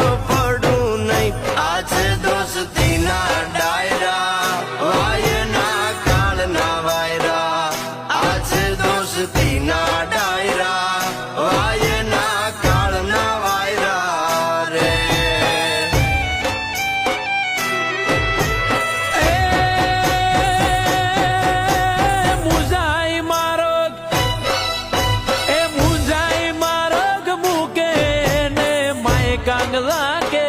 પડું નહીં. આ છે દોસ્તીના ડાયરા, વાયના કાળના વાયરા. આ છે દોસ્તીના ડાયરા, વાયના કાળના વાયરા રે. કાંગલા કે